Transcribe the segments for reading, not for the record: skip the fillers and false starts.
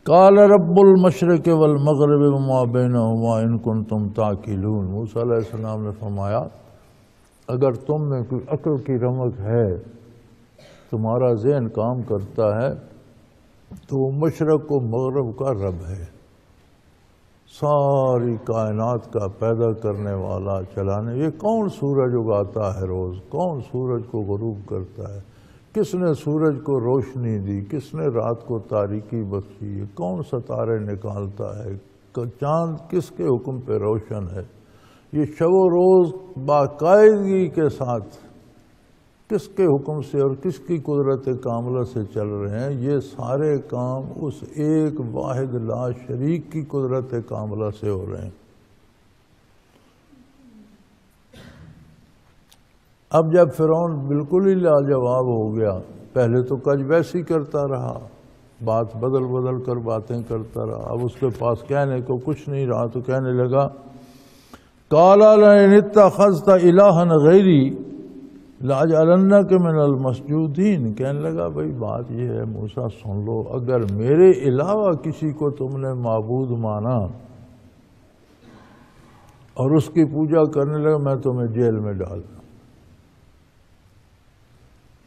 قال رب المشرق والمغرب وما بینہما ان کنتم تعقلون۔ موسیٰ علیہ السلام نے فرمایا اگر تم میں کوئی عقل کی رمق ہے، تمہارا ذہن کام کرتا ہے، تو وہ مشرق و مغرب کا رب ہے، ساری کائنات کا پیدا کرنے والا، چلانے۔ یہ کون سورج اگاتا ہے روز؟ کون سورج کو غروب کرتا ہے؟ کس نے سورج کو روشنی دی؟ کس نے رات کو تاریکی بخشی ہے؟ کون ستارے نکالتا ہے؟ چاند کس کے حکم پہ روشن ہے؟ یہ شب و روز باقاعدگی کے ساتھ کس کے حکم سے اور کس کی قدرت کاملہ سے چل رہے ہیں؟ یہ سارے کام اس ایک واحد لا شریک کی قدرت کاملہ سے ہو رہے ہیں۔ اب جب فرعون بالکل ہی لاجواب ہو گیا، پہلے تو کج بیسی کرتا رہا، بات بدل بدل کر باتیں کرتا رہا، اب اس کے پاس کہنے کو کچھ نہیں رہا، تو کہنے لگا قَالَ لَئِنِ اتَّخَذْتَ إِلَٰهًا غَيْرِي لَأَجْعَلَنَّكَ مِنَ الْمَسْجُودِينَ۔ کہنے لگا بھئی بات یہ ہے موسیٰ سن لو، اگر میرے علاوہ کسی کو تم نے معبود مانا اور اس کی پوجا کرنے لگا، میں تمہیں جیل میں ڈال دوں۔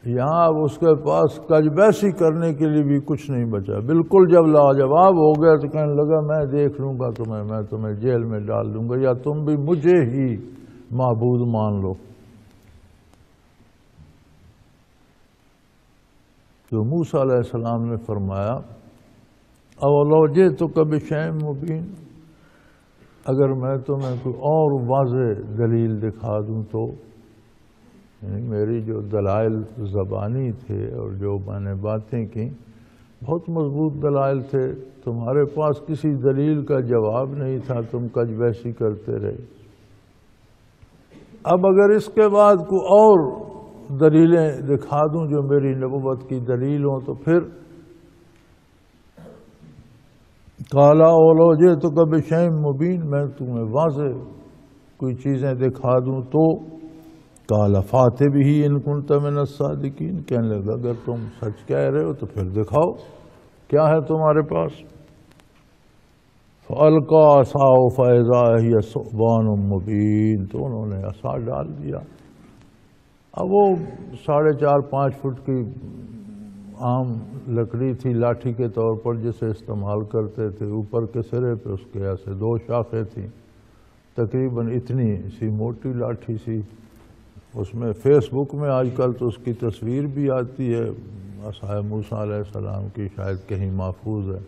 یہاں اب اس کے پاس کج بیسی کرنے کے لیے بھی کچھ نہیں بچا، بالکل جب لاجواب ہو گیا تو کہنے لگا میں دیکھ لوں گا تمہیں، میں تمہیں جیل میں ڈال دوں گا، یا تم بھی مجھے ہی معبود مان لو۔ تو موسیٰ علیہ السلام نے فرمایا اولو جئتک بشیء مبین، اگر میں تمہیں کوئی اور واضح دلیل دکھا دوں تو، یعنی میری جو دلائل زبانی تھے اور جو میں نے باتیں کی بہت مضبوط دلائل تھے، تمہارے پاس کسی دلیل کا جواب نہیں تھا، تم کج بیسی کرتے رہے۔ اب اگر اس کے بعد کوئی اور دلیلیں دکھا دوں جو میری نبوت کی دلیل ہوں تو پھر قَالَ أَوْلَوْ جِئْتُكَ بِشَيْءٍ مُبِينٍ، میں تمہیں واضح کوئی چیزیں دکھا دوں تو قَالَ فَأْتِ بِهِ إِن كُنتَ مِنَ الصَّادِقِينَ، کہنے لگا اگر تم سچ کہہ رہے ہو تو پھر دکھاؤ کیا ہے تمہارے پاس۔ فَأَلْقَىٰ عَصَاهُ فَإِذَا هِيَ ثُعْبَانٌ مُّبِينٌ، تو انہوں نے عصا ڈال دیا۔ اب وہ 4.5 فٹ کی عام لکڑی تھی لاٹھی کے طور پر جسے استعمال کرتے تھے، اوپر کے سرے پہ اس کے ایسے 2 شاخیں تھیں، تقریباً اتنی سی موٹی لاٹھی سی۔ اس میں فیس بک میں آج کل تو اس کی تصویر بھی آتی ہے، عصا موسیٰ علیہ السلام کی، شاید کہیں محفوظ ہے۔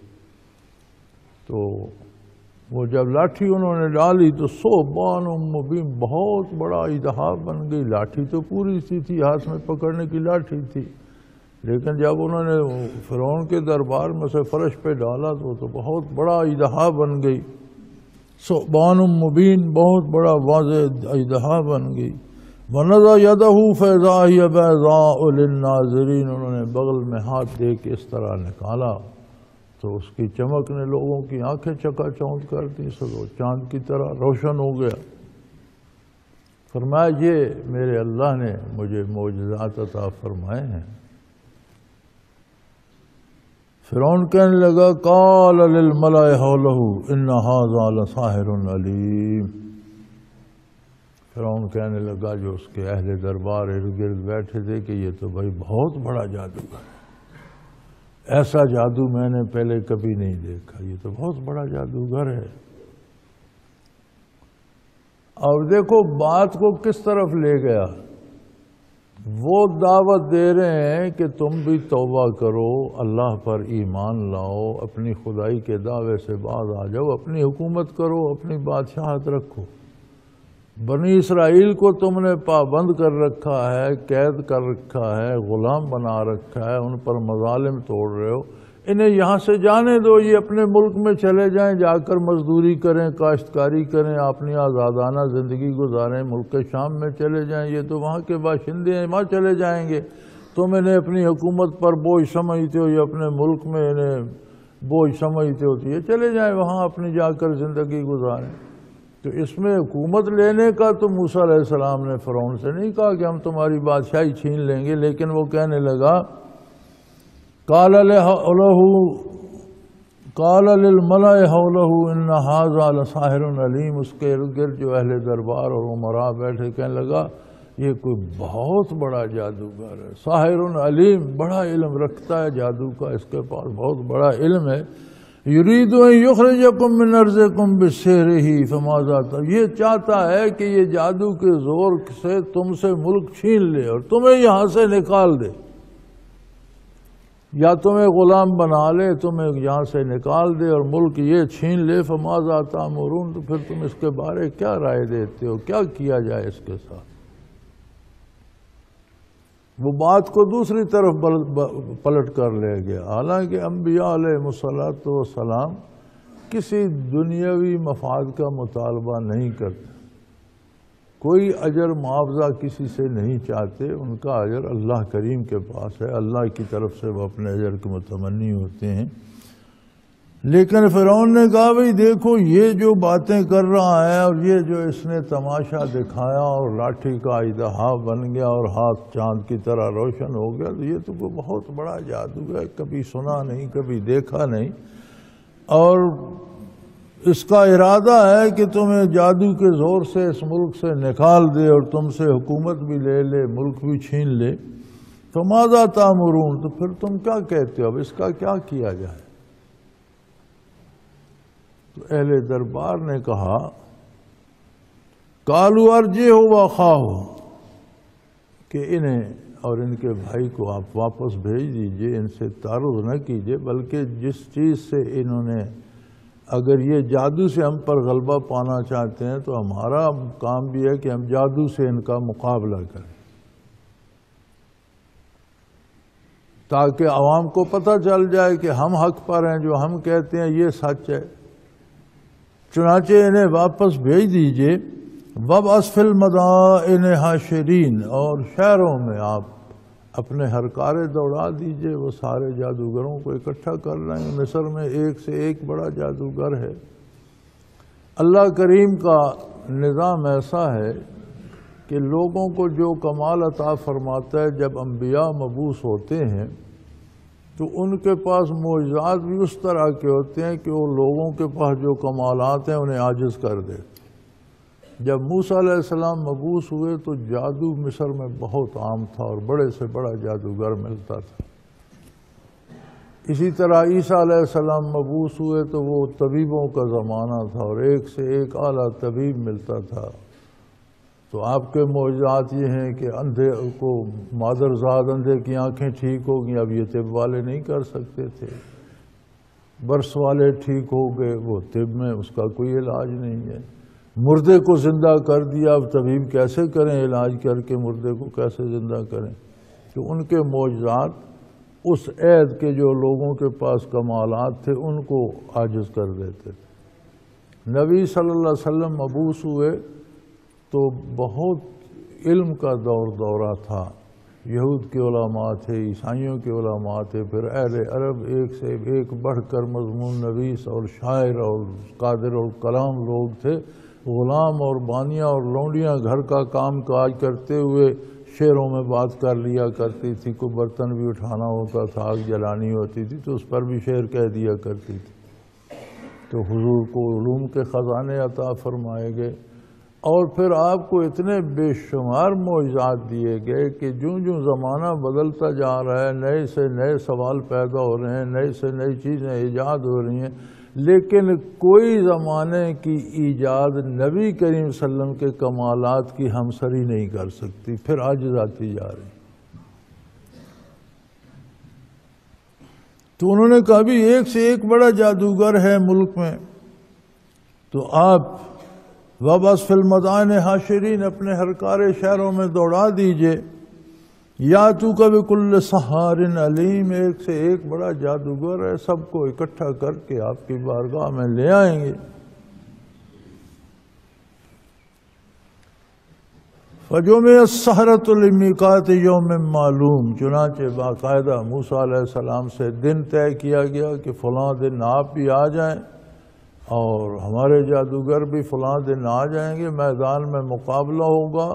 تو وہ جب لاٹھی انہوں نے ڈالی تو ثعبان مبین، بہت بڑا اژدہا بن گئی۔ لاٹھی تو پوری سی تھی، ہاتھ میں پکڑنے کی لاٹھی تھی، لیکن جب انہوں نے فرعون کے دربار میں سے فرش پہ ڈالا تو بہت بڑا اژدہا بن گئی۔ ثعبان مبین، بہت بڑا واضح اژدہا بن گئی۔ وَنَزَعَ يَدَهُ فَإِذَا هِيَ بَيْضَاءُ لِلنَّاظِرِينَ، انہوں نے بغل میں ہاتھ دے کے اس طرح نکالا تو اس کی چمک نے لوگوں کی آنکھیں چکا چوند کر دی، سو چاند کی طرح روشن ہو گیا۔ فرمایا یہ میرے اللہ نے مجھے معجزات عطا فرمائے ہیں۔ فرعون کہنے لگا قَالَ لِلْمَلَإِ حَوْلَهُ إِنَّ هَٰذَا لَسَاحِرٌ عَلِيمٌ، فرعون کہنے لگا جو اس کے اہل دربار ارد گرد بیٹھے تھے کہ یہ تو بھائی بہت بڑا جادوگر ہے، ایسا جادو میں نے پہلے کبھی نہیں دیکھا، یہ تو بہت بڑا جادوگر ہے۔ اور دیکھو بات کو کس طرف لے گیا، وہ دعوت دے رہے ہیں کہ تم بھی توبہ کرو، اللہ پر ایمان لاؤ، اپنی خدائی کے دعوے سے باز آ جاؤ، اپنی حکومت کرو، اپنی بادشاہت رکھو۔ بنی اسرائیل کو تم نے پابند کر رکھا ہے، قید کر رکھا ہے، غلام بنا رکھا ہے، ان پر مظالم توڑ رہے ہو، انہیں یہاں سے جانے دو، یہ اپنے ملک میں چلے جائیں، جا کر مزدوری کریں، کاشتکاری کریں، اپنی آزادانہ زندگی گزاریں، ملک شام میں چلے جائیں، یہ تو وہاں کے باشندے ہیں، وہاں چلے جائیں گے، تم انہیں اپنی حکومت پر بوجھ سمجھتے ہو، یا اپنے ملک میں انہیں بوجھ سمجھتے ہو، تو یہ چلے جائیں وہاں اپنی جا کر زندگی گزاریں۔ تو اس میں حکومت لینے کا تو موسیٰ علیہ السلام نے فرعون سے نہیں کہا کہ ہم تمہاری بادشاہی چھین لیں گے، لیکن وہ کہنے لگا قَالَ لَهُ قال للملأ حولہ ان ھذا لساحر علیم، اس کے ارد گرد جو اہل دربار اور امراء بیٹھے کہنے لگا یہ کوئی بہت بڑا جادوگر ہے، ساحر علیم، بڑا علم رکھتا ہے جادو کا، اس کے پاس بہت بڑا علم ہے۔ یرید ان یخرجکم من ارضکم بسحرہ فماذا، یہ چاہتا ہے کہ یہ جادو کے زور سے تم سے ملک چھین لے اور تمہیں یہاں سے نکال دے، یا تمہیں غلام بنا لے، تمہیں یہاں سے نکال دے اور ملک یہ چھین لے۔ فماذا تأمرون، تو پھر تم اس کے بارے کیا رائے دیتے ہو، کیا کیا جائے اس کے ساتھ؟ وہ بات کو دوسری طرف پلٹ کر لے گیا۔ حالانکہ انبیاء علیہ السلام کسی دنیاوی مفاد کا مطالبہ نہیں کرتے، کوئی اجر معاوضہ کسی سے نہیں چاہتے، ان کا اجر اللہ کریم کے پاس ہے، اللہ کی طرف سے وہ اپنے اجر کے متمنی ہوتے ہیں۔ لیکن فرعون نے کہا بھئی دیکھو یہ جو باتیں کر رہا ہے اور یہ جو اس نے تماشا دکھایا اور لاٹھی کا اژدہا بن گیا اور ہاتھ چاند کی طرح روشن ہو گیا، تو یہ تو کوئی بہت بڑا جادو ہے، کبھی سنا نہیں، کبھی دیکھا نہیں، اور اس کا ارادہ ہے کہ تمہیں جادو کے زور سے اس ملک سے نکال دے اور تم سے حکومت بھی لے لے، ملک بھی چھین لے۔ فماذا تأمرون، تو پھر تم کیا کہتے ہو، اب اس کا کیا کیا جائے؟ تو اہل دربار نے کہا قالوا ارجعہ واخاہ، کہ انہیں اور ان کے بھائی کو آپ واپس بھیج دیجئے، ان سے تعارض نہ کیجئے، بلکہ جس چیز سے انہوں نے، اگر یہ جادو سے ہم پر غلبہ پانا چاہتے ہیں تو ہمارا کام بھی ہے کہ ہم جادو سے ان کا مقابلہ کریں، تاکہ عوام کو پتہ چل جائے کہ ہم حق پر ہیں، جو ہم کہتے ہیں یہ سچ ہے۔ چنانچہ انہیں واپس بھیج دیجئے۔ وَابْعَثْ فِی الْمَدَائِنِ حاشرین، اور شہروں میں آپ اپنے ہرکارے دوڑا دیجئے، وہ سارے جادوگروں کو اکٹھا کر رہے ہیں، مصر میں ایک سے ایک بڑا جادوگر ہے۔ اللہ کریم کا نظام ایسا ہے کہ لوگوں کو جو کمال عطا فرماتا ہے، جب انبیاء مبعوث ہوتے ہیں تو ان کے پاس معجزات بھی اس طرح کے ہوتے ہیں کہ وہ لوگوں کے پاس جو کمالات ہیں انہیں عاجز کر دے۔ جب موسیٰ علیہ السلام مبعوث ہوئے تو جادو مصر میں بہت عام تھا اور بڑے سے بڑا جادوگر ملتا تھا۔ اسی طرح عیسیٰ علیہ السلام مبعوث ہوئے تو وہ طبیبوں کا زمانہ تھا اور ایک سے ایک اعلیٰ طبیب ملتا تھا۔ تو آپ کے معجزات یہ ہیں کہ اندھے کو مادرزاد اندھے کی آنکھیں ٹھیک ہو گئیں، اب یہ طب والے نہیں کر سکتے تھے۔ برس والے ٹھیک ہو گئے، وہ طب میں اس کا کوئی علاج نہیں ہے۔ مردے کو زندہ کر دیا، اب طبیب کیسے کریں، علاج کر کے مردے کو کیسے زندہ کریں؟ تو ان کے معجزات اس عہد کے جو لوگوں کے پاس کمالات تھے ان کو عاجز کر دیتے تھے۔ نبی صلی اللہ علیہ وسلم مبعوث ہوئے تو بہت علم کا دورہ تھا، یہود کے علماء تھے، عیسائیوں کے علماء تھے، پھر اہل عرب ایک سے ایک بڑھ کر مضمون نویس اور شاعر اور قادر اور کلام لوگ تھے۔ غلام اور بانیاں اور لونڈیاں گھر کا کام کاج کرتے ہوئے شعروں میں بات کر لیا کرتی تھی، کوئی برتن بھی اٹھانا ہوتا تھا، آگ جلانی ہوتی تھی تو اس پر بھی شعر کہہ دیا کرتی تھی۔ تو حضور کو علوم کے خزانے عطا فرمائے گئے، اور پھر آپ کو اتنے بے شمار معجزات دیے گئے کہ جوں جوں زمانہ بدلتا جا رہا ہے، نئے سے نئے سوال پیدا ہو رہے ہیں، نئے سے نئی چیزیں ایجاد ہو رہی ہیں، لیکن کوئی زمانے کی ایجاد نبی کریم صلی اللہ علیہ وسلم کے کمالات کی ہمسری نہیں کر سکتی، پھر عاجز آتی جا رہی۔ تو انہوں نے کہا بھی ایک سے ایک بڑا جادوگر ہے ملک میں، تو آپ وَابْعَثْ فِی الْمَدَائِنِ حاشرین، اپنے ہرکارے شہروں میں دوڑا دیجئے۔ یَأْتُوکَ بِکُلِّ سَحَّارٍ عَلِیمٍ، ایک سے ایک بڑا جادوگر ہے، سب کو اکٹھا کر کے آپ کی بارگاہ میں لے آئیں گے۔ فَجُمِعَ السَّحَرَةُ لِمِیقَاتِ یَوْمٍ مَّعْلُومٍ، چنانچہ باقاعدہ موسیٰ علیہ السلام سے دن طے کیا گیا کہ فلاں دن آپ بھی آ جائیں اور ہمارے جادوگر بھی فلاں دن آ جائیں گے، میدان میں مقابلہ ہوگا،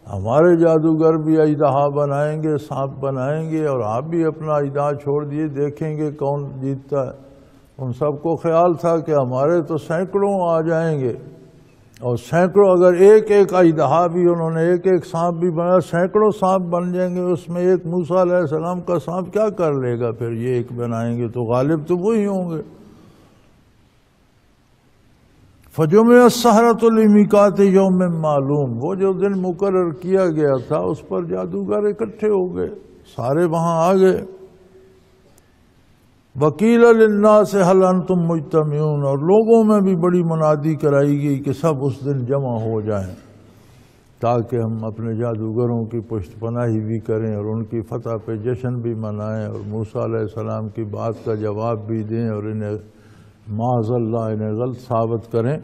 ہمارے جادوگر بھی اژدہا بنائیں گے، سانپ بنائیں گے، اور آپ بھی اپنا اژدہا چھوڑ دیے، دیکھیں گے کون جیتتا ہے۔ ان سب کو خیال تھا کہ ہمارے تو سینکڑوں آ جائیں گے، اور سینکڑوں، اگر ایک ایک اژدہا بھی انہوں نے ایک ایک سانپ بھی بنایا، سینکڑوں سانپ بن جائیں گے، اس میں ایک موسیٰ علیہ السلام کا سانپ کیا کر لے گا؟ پھر یہ ایک بنائیں گے تو غالب تو وہی ہوں گے۔ فَجُمِعَ السَّحَرَةُ لِمِيقَاتِ يَوْمٍ مَّعْلُومٍ، وہ جو دن مقرر کیا گیا تھا اس پر جادوگر اکٹھے ہو گئے، سارے وہاں آ گئے۔ وَقِيلَ لِلنَّاسِ هَلْ أَنْتُمْ مُجْتَمِعُونَ، اور لوگوں میں بھی بڑی منادی کرائی گئی کہ سب اس دن جمع ہو جائیں تاکہ ہم اپنے جادوگروں کی پشت پناہی بھی کریں اور ان کی فتح پہ جشن بھی منائیں اور موسیٰ علیہ السلام کی بات کا جواب بھی دیں اور انہیں معاذ اللہ انہیں غلط ثابت کریں۔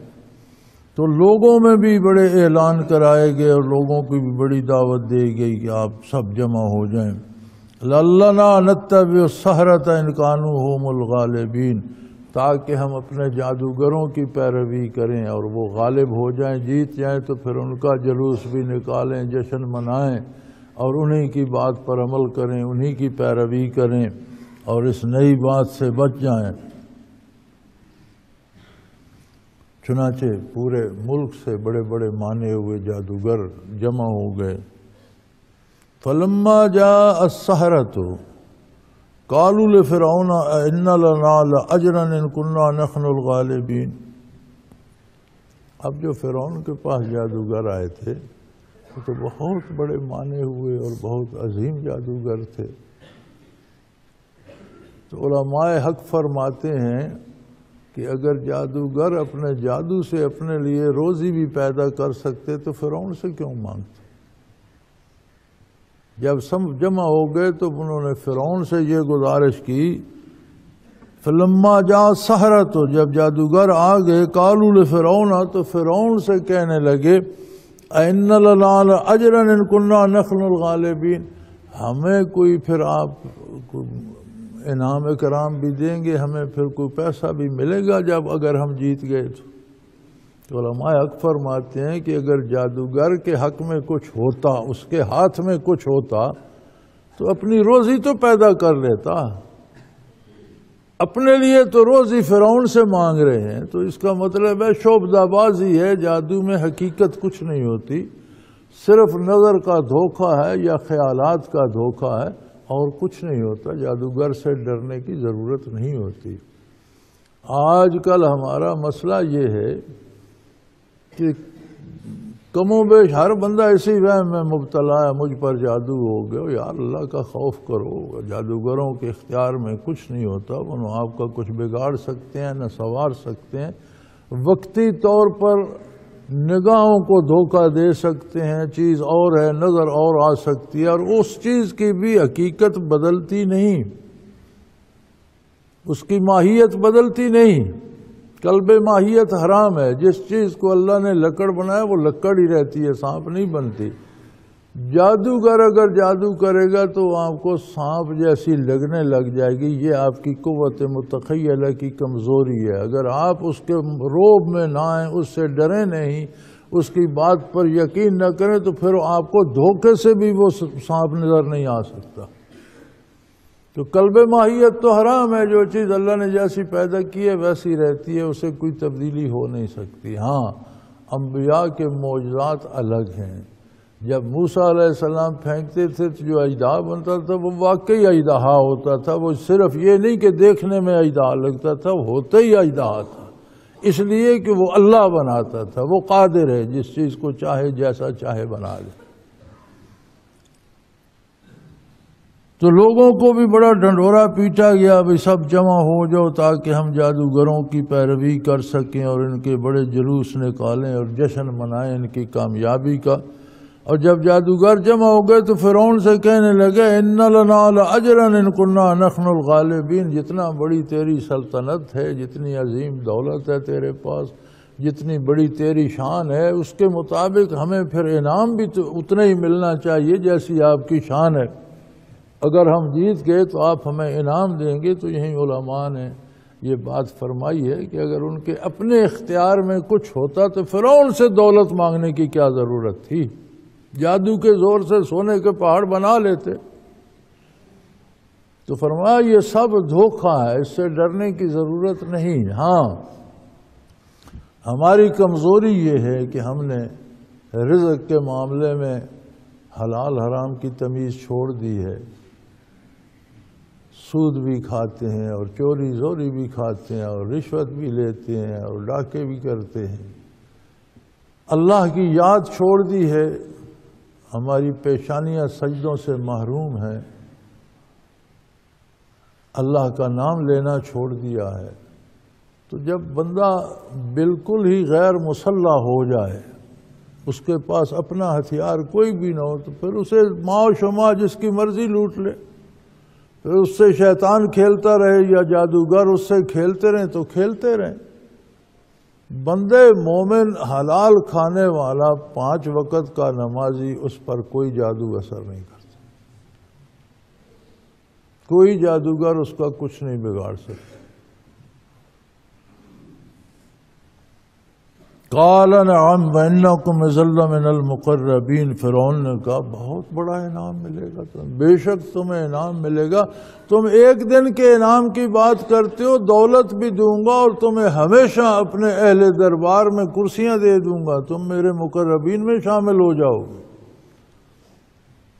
تو لوگوں میں بھی بڑے اعلان کرائے گئے اور لوگوں کی بھی بڑی دعوت دی گئی کہ آپ سب جمع ہو جائیں۔ لَعَلَّنَا نَتَّبِعُ السَّحَرَةَ إِنْ كَانُوا هُمُ الْغَالِبِينَ، تاکہ ہم اپنے جادوگروں کی پیروی کریں اور وہ غالب ہو جائیں، جیت جائیں، تو پھر ان کا جلوس بھی نکالیں، جشن منائیں اور انہی کی بات پر عمل کریں، انہی کی پیروی کریں اور اس نئی بات سے بچ جائیں۔ چنانچہ پورے ملک سے بڑے بڑے مانے ہوئے جادوگر جمع ہو گئے۔ فَلَمَّا جَاءَ السَّحَرَةُ قَالُوا لِفِرْعَوْنَ أَإِنَّ لَنَا لَأَجْرًا إِن كُنَّا نَحْنُ الْغَالِبِينَ، اب جو فرعون کے پاس جادوگر آئے تھے وہ تو بہت بڑے مانے ہوئے اور بہت عظیم جادوگر تھے، تو علماء حق فرماتے ہیں کہ اگر جادوگر اپنے جادو سے اپنے لیے روزی بھی پیدا کر سکتے تو فرعون سے کیوں مانگتے؟ جب سب جمع ہو گئے تو انہوں نے فرعون سے یہ گزارش کی، فَلَمَّا جَاءَ السَّحَرَةُ، جب جادوگر آ گئے، قَالُوا لِفِرْعَوْنَ، تو فرعون سے کہنے لگے، أَإِنَّ لَنَا لَأَجْرًا إِن كُنَّا نَحْنُ الْغَالِبِينَ، ہمیں کوئی پھر آپ انعام اکرام بھی دیں گے، ہمیں پھر کوئی پیسہ بھی ملے گا جب اگر ہم جیت گئے تو علماء حق فرماتے ہیں کہ اگر جادوگر کے حق میں کچھ ہوتا، اس کے ہاتھ میں کچھ ہوتا تو اپنی روزی تو پیدا کر لیتا، اپنے لیے تو روزی فرعون سے مانگ رہے ہیں، تو اس کا مطلب ہے شعبدہ بازی ہے، جادو میں حقیقت کچھ نہیں ہوتی، صرف نظر کا دھوکہ ہے یا خیالات کا دھوکہ ہے اور کچھ نہیں ہوتا، جادوگر سے ڈرنے کی ضرورت نہیں ہوتی۔ آج کل ہمارا مسئلہ یہ ہے کہ کم و بیش ہر بندہ اسی وہم میں مبتلا ہے، مجھ پر جادو ہو گیا، یار اللہ کا خوف کرو، جادوگروں کے اختیار میں کچھ نہیں ہوتا، وہ آپ کا کچھ بگاڑ سکتے ہیں نہ سنوار سکتے ہیں، وقتی طور پر نگاہوں کو دھوکہ دے سکتے ہیں، چیز اور ہے، نظر اور آ سکتی ہے، اور اس چیز کی بھی حقیقت بدلتی نہیں، اس کی ماہیت بدلتی نہیں۔ قلب ماہیت حرام ہے، جس چیز کو اللہ نے لکڑ بنایا وہ لکڑ ہی رہتی ہے، سانپ نہیں بنتی۔ جادوگر اگر جادو کرے گا تو آپ کو سانپ جیسی لگنے لگ جائے گی، یہ آپ کی قوت متخیلہ کی کمزوری ہے۔ اگر آپ اس کے روب میں نہ آئیں، اس سے ڈریں نہیں، اس کی بات پر یقین نہ کریں، تو پھر آپ کو دھوکے سے بھی وہ سانپ نظر نہیں آ سکتا۔ تو قلب ماہیت تو حرام ہے، جو چیز اللہ نے جیسی پیدا کی ہے ویسی رہتی ہے، اسے کوئی تبدیلی ہو نہیں سکتی۔ ہاں، انبیاء کے معجزات الگ ہیں۔ جب موسیٰ علیہ السلام پھینکتے تھے تو جو اژدہا بنتا تھا وہ واقعی اژدہا ہوتا تھا، وہ صرف یہ نہیں کہ دیکھنے میں اژدہا لگتا تھا، وہ ہوتا ہی اژدہا تھا، اس لیے کہ وہ اللہ بناتا تھا، وہ قادر ہے جس چیز کو چاہے جیسا چاہے بنا دے۔ تو لوگوں کو بھی بڑا ڈنڈورا پیٹا گیا، بھئی سب جمع ہو جاؤ تاکہ ہم جادوگروں کی پیروی کر سکیں اور ان کے بڑے جلوس نکالیں اور جشن منائیں ان کی کامیابی کا۔ اور جب جادوگر جمع ہو گئے تو فرعون سے کہنے لگے، ان لنا لاجرا ان کنا نحن الغالبین، جتنا بڑی تیری سلطنت ہے، جتنی عظیم دولت ہے تیرے پاس، جتنی بڑی تیری شان ہے، اس کے مطابق ہمیں پھر انعام بھی تو اتنا ہی ملنا چاہیے جیسی آپ کی شان ہے۔ اگر ہم جیت گئے تو آپ ہمیں انعام دیں گے۔ تو یہیں علماء نے یہ بات فرمائی ہے کہ اگر ان کے اپنے اختیار میں کچھ ہوتا تو فرعون سے دولت مانگنے کی کیا ضرورت تھی؟ جادو کے زور سے سونے کے پہاڑ بنا لیتے۔ تو فرمایا یہ سب دھوکہ ہے، اس سے ڈرنے کی ضرورت نہیں۔ ہاں ہماری کمزوری یہ ہے کہ ہم نے رزق کے معاملے میں حلال حرام کی تمیز چھوڑ دی ہے، سود بھی کھاتے ہیں اور چوری زوری بھی کھاتے ہیں اور رشوت بھی لیتے ہیں اور ڈاکے بھی کرتے ہیں، اللہ کی یاد چھوڑ دی ہے، ہماری پیشانیاں سجدوں سے محروم ہیں، اللہ کا نام لینا چھوڑ دیا ہے۔ تو جب بندہ بالکل ہی غیر مسلح ہو جائے، اس کے پاس اپنا ہتھیار کوئی بھی نہ ہو، تو پھر اسے ماں و شمع جس کی مرضی لوٹ لے، پھر اس سے شیطان کھیلتا رہے یا جادوگر اس سے کھیلتے رہیں تو کھیلتے رہیں۔ بندے مومن حلال کھانے والا 5 وقت کا نمازی، اس پر کوئی جادو اثر نہیں کرتا، کوئی جادوگر اس کا کچھ نہیں بگاڑ سکتا۔ قال نعم وانکم اذا لمن المقربین، فرعون نے کہا بہت بڑا انعام ملے گا تمہیں، بے شک تمہیں انعام ملے گا، تم ایک دن کے انعام کی بات کرتے ہو، دولت بھی دوں گا اور تمہیں ہمیشہ اپنے اہل دربار میں کرسیاں دے دوں گا، تم میرے مقربین میں شامل ہو جاؤ گے۔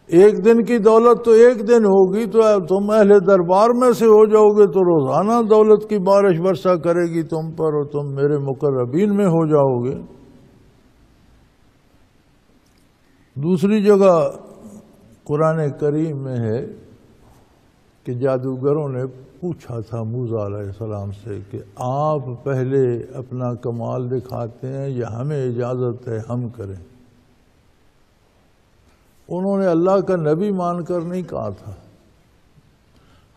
ایک دن کی دولت تو ایک دن ہوگی، تو تم اہل دربار میں سے ہو جاؤ گے تو روزانہ دولت کی بارش برسا کرے گی تم پر اور تم میرے مقربین میں ہو جاؤ گے۔ دوسری جگہ قرآن کریم میں ہے کہ جادوگروں نے پوچھا تھا موسیٰ علیہ السلام سے کہ آپ پہلے اپنا کمال دکھاتے ہیں یا ہمیں اجازت ہے ہم کریں؟ انہوں نے اللہ کا نبی مان کر نہیں کہا تھا،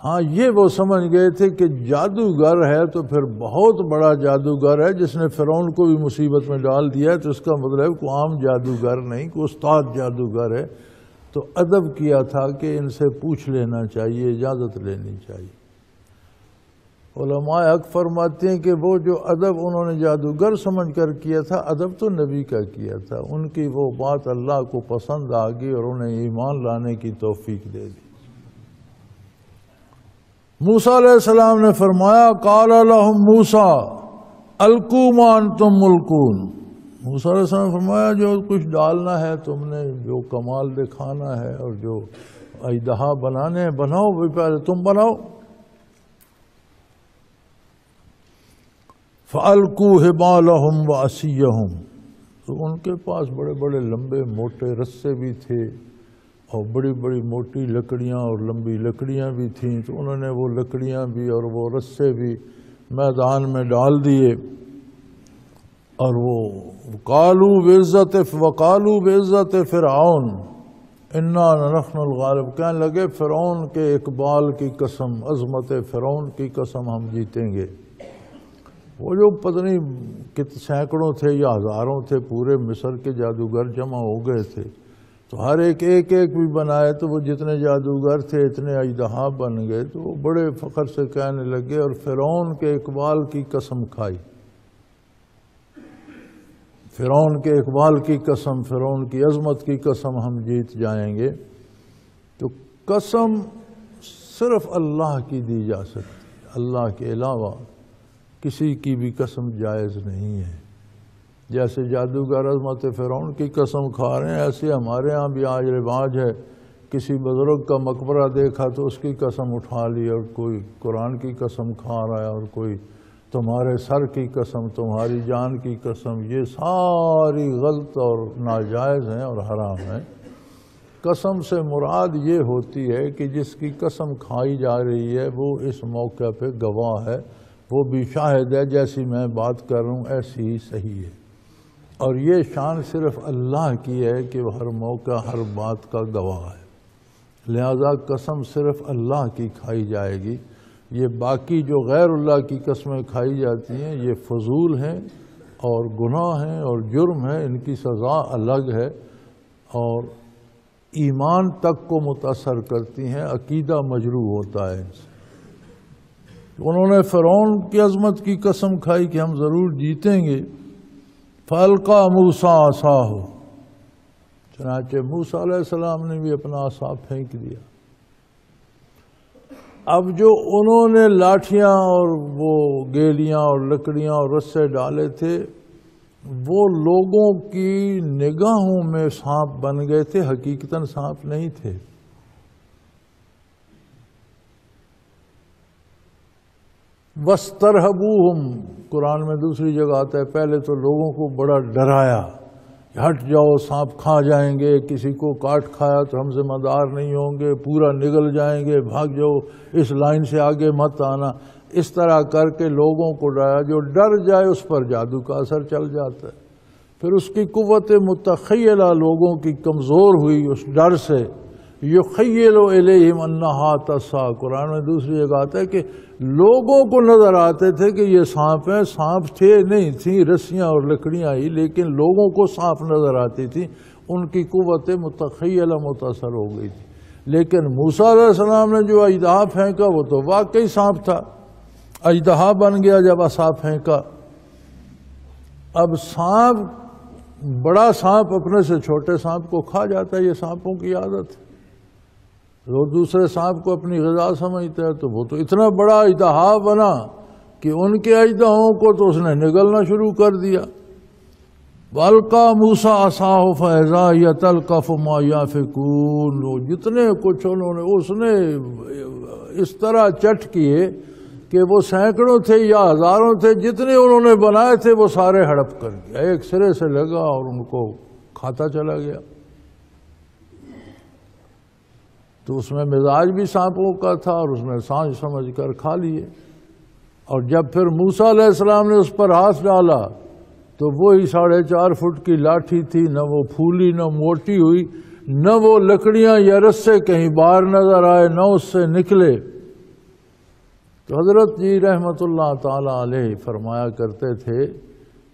ہاں یہ وہ سمجھ گئے تھے کہ جادوگر ہے تو پھر بہت بڑا جادوگر ہے، جس نے فرعون کو بھی مصیبت میں ڈال دیا ہے، تو اس کا مطلب کوئی عام جادوگر نہیں، کوئی استاد جادوگر ہے۔ تو ادب کیا تھا کہ ان سے پوچھ لینا چاہیے، اجازت لینی چاہیے۔ علماء حق فرماتے ہیں کہ وہ جو ادب انہوں نے جادوگر سمجھ کر کیا تھا، ادب تو نبی کا کیا تھا، ان کی وہ بات اللہ کو پسند آ گئی اور انہیں ایمان لانے کی توفیق دے دی۔ موسیٰ علیہ السلام نے فرمایا قال لهم موسیٰ القوا ما انتم ملقون، موسیٰ علیہ السلام نے فرمایا جو کچھ ڈالنا ہے تم نے، جو کمال دکھانا ہے اور جو اژدہا بنانے ہیں بناؤ، پہلے تم بناؤ۔ فَأَلْقُوا حِبَالَهُمْ وَعَصِيَّهُمْ، تو ان کے پاس بڑے بڑے لمبے موٹے رسے بھی تھے اور بڑی بڑی موٹی لکڑیاں اور لمبی لکڑیاں بھی تھیں، تو انہوں نے وہ لکڑیاں بھی اور وہ رسے بھی میدان میں ڈال دیے، اور وہ وقالوا بعزت فرعون انا نحن الغالب، کہنے لگے فرعون کے اقبال کی قسم، عظمت فرعون کی قسم ہم جیتیں گے۔ وہ جو پتہ نہیں سینکڑوں تھے یا ہزاروں تھے، پورے مصر کے جادوگر جمع ہو گئے تھے، تو ہر ایک بھی بنائے، تو وہ جتنے جادوگر تھے اتنے اژدہا بن گئے، تو وہ بڑے فخر سے کہنے لگے اور فرعون کے اقبال کی قسم کھائی، فرعون کے اقبال کی قسم، فرعون کی عظمت کی قسم ہم جیت جائیں گے۔ تو قسم صرف اللہ کی دی جا سکتی ہے، اللہ کے علاوہ کسی کی بھی قسم جائز نہیں ہے۔ جیسے جادوگر عظمت فرعون کی قسم کھا رہے ہیں، ایسے ہمارے ہاں بھی آج رواج ہے، کسی بزرگ کا مقبرہ دیکھا تو اس کی قسم اٹھا لی، اور کوئی قرآن کی قسم کھا رہا ہے، اور کوئی تمہارے سر کی قسم، تمہاری جان کی قسم، یہ ساری غلط اور ناجائز ہیں اور حرام ہیں۔ قسم سے مراد یہ ہوتی ہے کہ جس کی قسم کھائی جا رہی ہے وہ اس موقع پہ گواہ ہے، وہ بھی شاہد ہے، جیسی میں بات کر رہا ہوں ایسی ہی صحیح ہے، اور یہ شان صرف اللہ کی ہے کہ وہ ہر موقع ہر بات کا گواہ ہے، لہذا قسم صرف اللہ کی کھائی جائے گی۔ یہ باقی جو غیر اللہ کی قسمیں کھائی جاتی ہیں یہ فضول ہیں اور گناہ ہیں اور جرم ہے، ان کی سزا الگ ہے اور ایمان تک کو متاثر کرتی ہیں، عقیدہ مجروح ہوتا ہے ان سے۔ انہوں نے فرعون کی عظمت کی قسم کھائی کہ ہم ضرور جیتیں گے۔ فَأَلْقَىٰ مُوسَىٰ عَصَاهُ، چنانچہ موسیٰ علیہ السلام نے بھی اپنا عصا پھینک دیا۔ اب جو انہوں نے لاٹھیاں اور وہ گیلیاں اور لکڑیاں اور رسے ڈالے تھے وہ لوگوں کی نگاہوں میں سانپ بن گئے تھے، حقیقتاً سانپ نہیں تھے۔ وَاسْتَرْهَبُوهُمْ قرآن میں دوسری جگہ آتا ہے، پہلے تو لوگوں کو بڑا ڈرایا، ہٹ جاؤ سانپ کھا جائیں گے، کسی کو کاٹ کھایا تو ہم ذمہ دار نہیں ہوں گے، پورا نگل جائیں گے، بھاگ جاؤ، اس لائن سے آگے مت آنا۔ اس طرح کر کے لوگوں کو ڈرایا، جو ڈر جائے اس پر جادو کا اثر چل جاتا ہے۔ پھر اس کی قوت متخیلہ لوگوں کی کمزور ہوئی اس ڈر سے، یخیل الیہم انہا تسعی، قرآن میں دوسری جگہ آتا ہے کہ لوگوں کو نظر آتے تھے کہ یہ سانپ ہیں، سانپ تھے نہیں، تھیں رسیاں اور لکڑیاں ہی، لیکن لوگوں کو سانپ نظر آتی تھی، ان کی قوت متخیلہ متاثر ہو گئی تھی۔ لیکن موسیٰ علیہ السلام نے جو اژدہا پھینکا وہ تو واقعی سانپ تھا، اژدہا بن گیا جب عصا پھینکا۔ اب سانپ، بڑا سانپ اپنے سے چھوٹے سانپ کو کھا جاتا ہے، یہ سانپوں کی عادت ہے۔ وہ دوسرے سانپ کو اپنی غذا سمجھتا ہے، تو وہ تو اتنا بڑا اژدہا بنا کہ ان کے اژدہوں کو تو اس نے نگلنا شروع کر دیا۔ وَأَلْقَىٰ مُوسَىٰ عَصَاهُ فَإِذَا هِيَ تَلْقَفُ مَا يَأْفِكُونَ، وہ جتنے کچھ اس نے اس طرح چٹ کیے کہ وہ سینکڑوں تھے یا ہزاروں تھے، جتنے انہوں نے بنائے تھے وہ سارے ہڑپ کر گیا، ایک سرے سے لگا اور ان کو کھاتا چلا گیا۔ تو اس میں مزاج بھی سانپوں کا تھا اور اس میں سانپ سمجھ کر کھا لیے۔ اور جب پھر موسیٰ علیہ السلام نے اس پر ہاتھ ڈالا تو وہی 4.5 فٹ کی لاٹھی تھی، نہ وہ پھولی نہ موٹی ہوئی، نہ وہ لکڑیاں یا رسے کہیں باہر نظر آئے، نہ اس سے نکلے۔ تو حضرت جی رحمت اللہ تعالی علیہ فرمایا کرتے تھے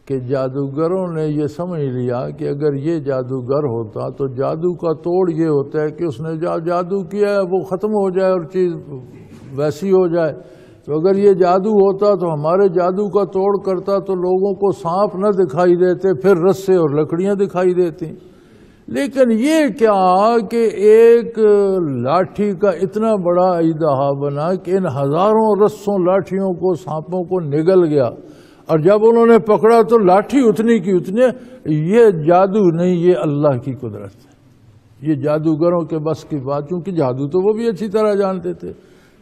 کہ جادوگروں نے یہ سمجھ لیا کہ اگر یہ جادوگر ہوتا تو جادو کا توڑ یہ ہوتا ہے کہ اس نے جادو کیا ہے وہ ختم ہو جائے اور چیز ویسی ہو جائے۔ تو اگر یہ جادو ہوتا تو ہمارے جادو کا توڑ کرتا تو لوگوں کو سانپ نہ دکھائی دیتے، پھر رسے اور لکڑیاں دکھائی دیتی۔ لیکن یہ کیا کہ ایک لاٹھی کا اتنا بڑا اژدہا بنا کہ ان ہزاروں رسوں لاٹھیوں کو سانپوں کو نگل گیا، اور جب انہوں نے پکڑا تو لاٹھی اتنی کی اتنی۔ یہ جادو نہیں، یہ اللہ کی قدرت ہے، یہ جادوگروں کے بس کی بات، چونکہ جادو تو وہ بھی اچھی طرح جانتے تھے۔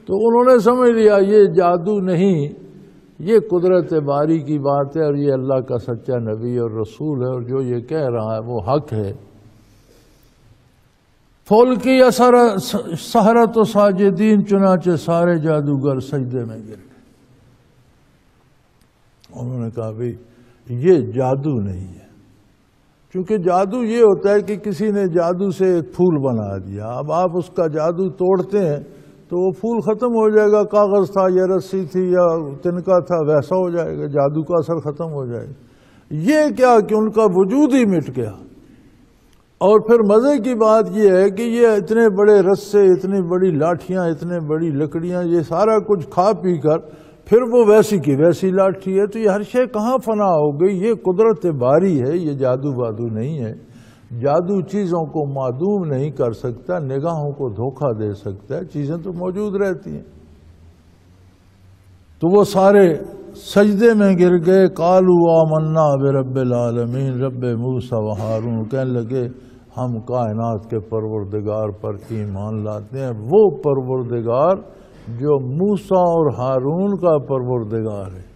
تو انہوں نے سمجھ لیا یہ جادو نہیں، یہ قدرت باری کی بات ہے، اور یہ اللہ کا سچا نبی اور رسول ہے، اور جو یہ کہہ رہا ہے وہ حق ہے۔ فَأُلْقِيَ السَّحَرَةُ سَاجِدِينَ، چنانچہ سارے جادوگر سجدے میں گر گئے۔ انہوں نے کہا بھئی یہ جادو نہیں ہے، کیونکہ جادو یہ ہوتا ہے کہ کسی نے جادو سے ایک پھول بنا دیا، اب آپ اس کا جادو توڑتے ہیں تو وہ پھول ختم ہو جائے گا، کاغذ تھا یا رسی تھی یا تنکا تھا ویسا ہو جائے گا، جادو کا اثر ختم ہو جائے گا۔ یہ کیا کہ ان کا وجود ہی مٹ گیا۔ اور پھر مزے کی بات یہ ہے کہ یہ اتنے بڑے رسے، اتنی بڑی لاٹھیاں، اتنے بڑی لکڑیاں، یہ سارا کچھ کھا پی کر پھر وہ ویسی کی ویسی لاٹھی ہے۔ تو یہ ہر شے کہاں فنا ہو گئی؟ یہ قدرت باری ہے، یہ جادو بادو نہیں ہے۔ جادو چیزوں کو معدوم نہیں کر سکتا، نگاہوں کو دھوکہ دے سکتا ہے، چیزیں تو موجود رہتی ہیں۔ تو وہ سارے سجدے میں گر گئے۔ قالوا آمنا برب العالمین، رب موسیٰ و ہارون، کہنے لگے ہم کائنات کے پروردگار پر ایمان لاتے ہیں، وہ پروردگار جو موسیٰ اور ہارون کا پروردگار ہے۔